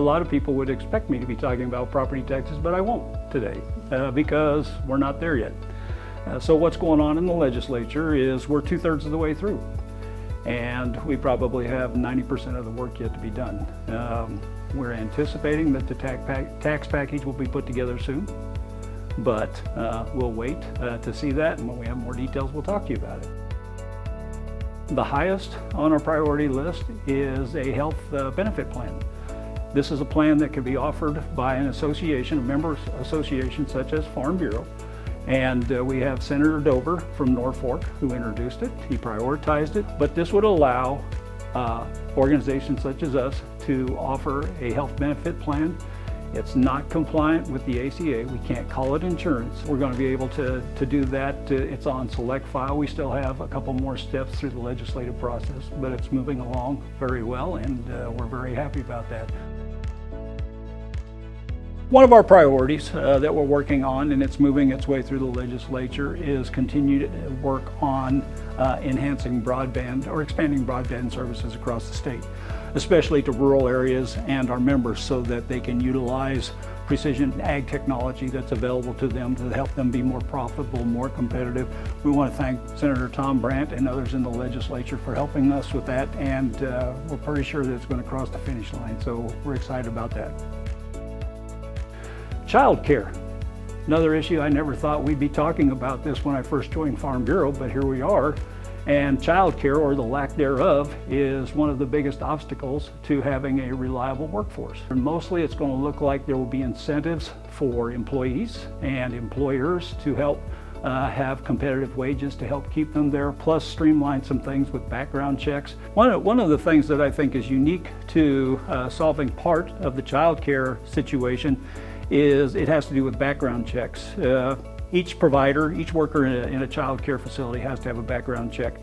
lot of people would expect me to be talking about property taxes, but I won't today because we're not there yet. So what's going on in the legislature is we're 2/3 of the way through, and we probably have 90% of the work yet to be done. We're anticipating that the tax package will be put together soon, but we'll wait to see that, and when we have more details, we'll talk to you about it. The highest on our priority list is a health benefit plan. This is a plan that can be offered by an association, a member association such as Farm Bureau. And we have Senator Dover from Norfolk who introduced it. He prioritized it, but this would allow organizations such as us to offer a health benefit plan. It's not compliant with the ACA. We can't call it insurance. We're going to be able to do that. It's on select file. We still have a couple more steps through the legislative process, but it's moving along very well, and we're very happy about that. One of our priorities that we're working on, and it's moving its way through the legislature, is continued work on enhancing broadband or expanding broadband services across the state, especially to rural areas and our members, so that they can utilize precision ag technology that's available to them to help them be more profitable, more competitive. We want to thank Senator Tom Brandt and others in the legislature for helping us with that, and we're pretty sure that it's going to cross the finish line, so we're excited about that. Childcare, another issue. I never thought we'd be talking about this when I first joined Farm Bureau, but here we are. And childcare, or the lack thereof, is one of the biggest obstacles to having a reliable workforce. And mostly it's going to look like there will be incentives for employees and employers to help have competitive wages to help keep them there, plus streamline some things with background checks. One of the things that I think is unique to solving part of the childcare situation is it has to do with background checks. Each provider, each worker in a child care facility has to have a background check.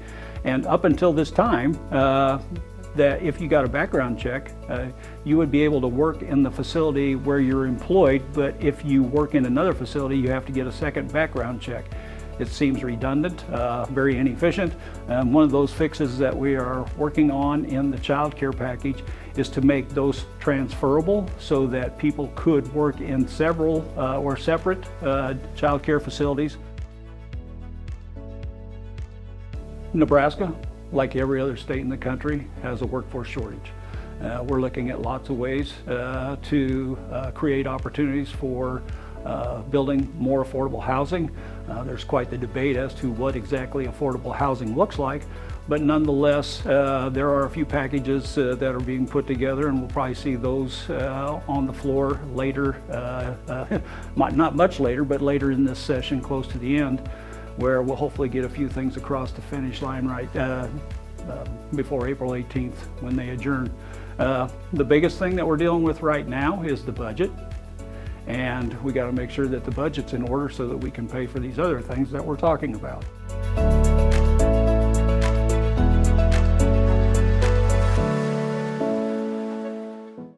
And up until this time, that if you got a background check, you would be able to work in the facility where you're employed, but if you work in another facility, you have to get a second background check. It seems redundant, very inefficient. One of those fixes that we are working on in the child care package is to make those transferable so that people could work in several or separate child care facilities. Nebraska, like every other state in the country, has a workforce shortage. We're looking at lots of ways to create opportunities for building more affordable housing. There's quite the debate as to what exactly affordable housing looks like, but nonetheless, there are a few packages that are being put together, and we'll probably see those on the floor later, not much later, but later in this session, close to the end, where we'll hopefully get a few things across the finish line right before April 18th when they adjourn. The biggest thing that we're dealing with right now is the budget. And we got to make sure that the budget's in order so that we can pay for these other things that we're talking about.